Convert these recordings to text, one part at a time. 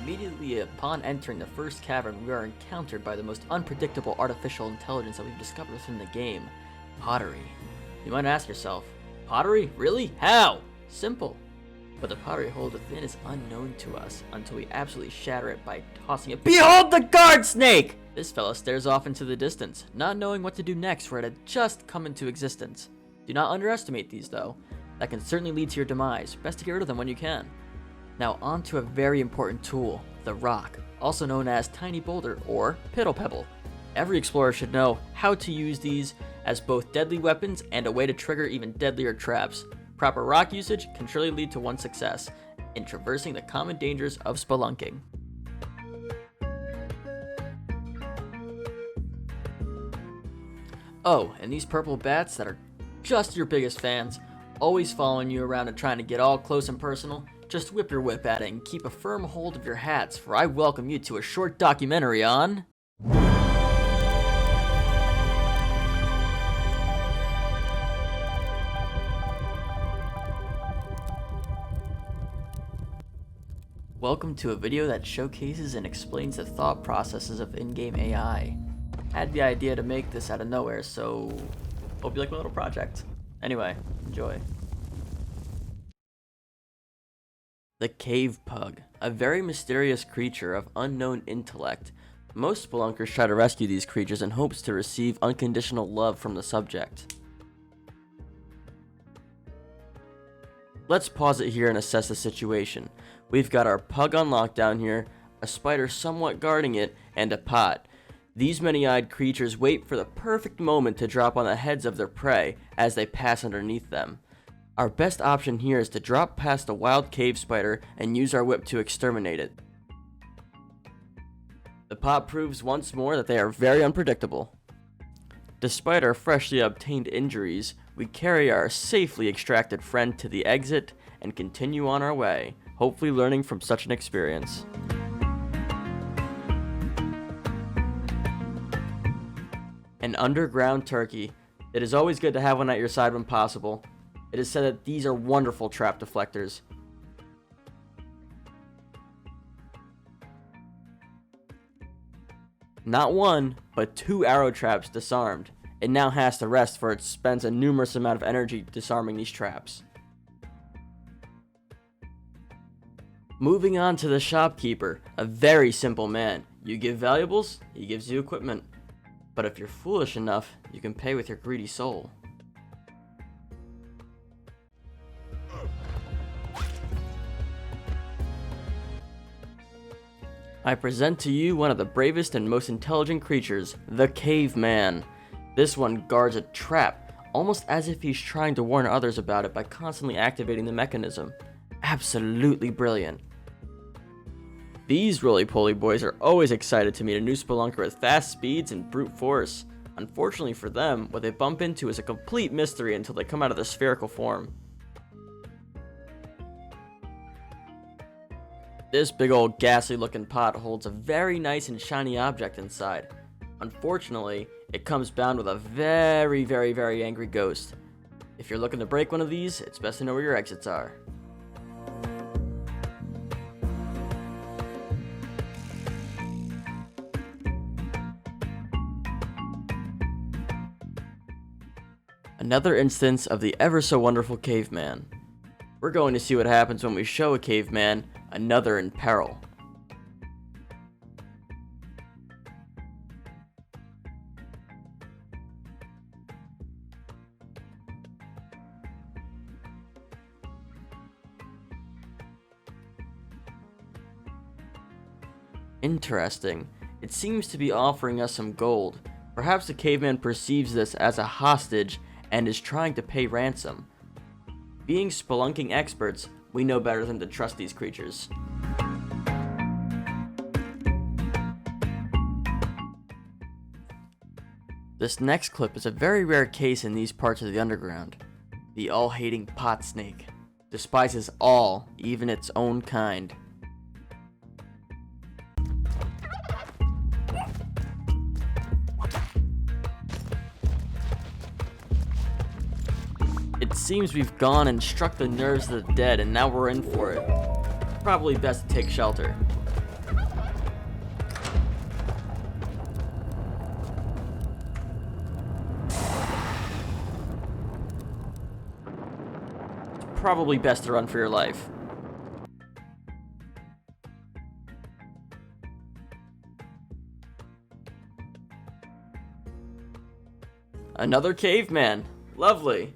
Immediately upon entering the first cavern, we are encountered by the most unpredictable artificial intelligence that we've discovered within the game, pottery. You might ask yourself, pottery? Really? How? Simple. But the pottery hold within is unknown to us until we absolutely shatter it by tossing it. Behold the guard snake! This fella stares off into the distance, not knowing what to do next for it had just come into existence. Do not underestimate these though. That can certainly lead to your demise. Best to get rid of them when you can. Now on to a very important tool, the rock, also known as tiny boulder or piddle pebble. Every explorer should know how to use these as both deadly weapons and a way to trigger even deadlier traps. Proper rock usage can surely lead to one success in traversing the common dangers of spelunking. Oh, and these purple bats that are just your biggest fans, always following you around and trying to get all close and personal, just whip your whip at it and keep a firm hold of your hats, for I welcome you to a short documentary on... Welcome to a video that showcases and explains the thought processes of in-game AI. Had the idea to make this out of nowhere, so hope you like my little project. Anyway, enjoy. The cave pug, a very mysterious creature of unknown intellect. Most spelunkers try to rescue these creatures in hopes to receive unconditional love from the subject. Let's pause it here and assess the situation. We've got our pug on lockdown here, a spider somewhat guarding it, and a pot. These many-eyed creatures wait for the perfect moment to drop on the heads of their prey as they pass underneath them. Our best option here is to drop past a wild cave spider and use our whip to exterminate it. The pot proves once more that they are very unpredictable. Despite our freshly obtained injuries, we carry our safely extracted friend to the exit and continue on our way, hopefully learning from such an experience. An underground turkey. It is always good to have one at your side when possible. It is said that these are wonderful trap deflectors. Not one, but 2 arrow traps disarmed. It now has to rest, for it spends a numerous amount of energy disarming these traps. Moving on to the shopkeeper, a very simple man. You give valuables, he gives you equipment. But if you're foolish enough, you can pay with your greedy soul. I present to you one of the bravest and most intelligent creatures, the caveman. This one guards a trap, almost as if he's trying to warn others about it by constantly activating the mechanism. Absolutely brilliant. These roly-poly boys are always excited to meet a new spelunker with fast speeds and brute force. Unfortunately for them, what they bump into is a complete mystery until they come out of their spherical form. This big old ghastly looking pot holds a very nice and shiny object inside. Unfortunately, it comes bound with a very angry ghost. If you're looking to break one of these, it's best to know where your exits are. Another instance of the ever so wonderful caveman. We're going to see what happens when we show a caveman another in peril. Interesting. It seems to be offering us some gold. Perhaps the caveman perceives this as a hostage and is trying to pay ransom. Being spelunking experts, we know better than to trust these creatures. This next clip is a very rare case in these parts of the underground. The all-hating pot snake despises all, even its own kind. It seems we've gone and struck the nerves of the dead, and now we're in for it. Probably best to take shelter. probably best to run for your life. Another caveman. Lovely.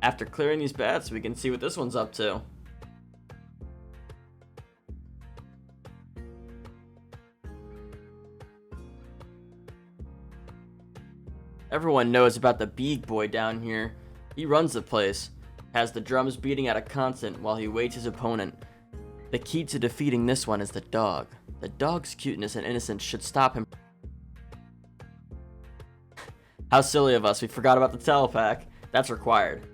After clearing these bats, we can see what this one's up to. Everyone knows about the big boy down here. He runs the place, has the drums beating at a constant while he waits his opponent. The key to defeating this one is the dog. The dog's cuteness and innocence should stop him. How silly of us, we forgot about the telepack. That's required.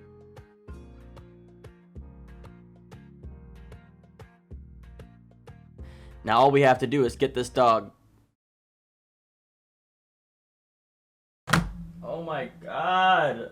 Now all we have to do is get this dog. Oh my god.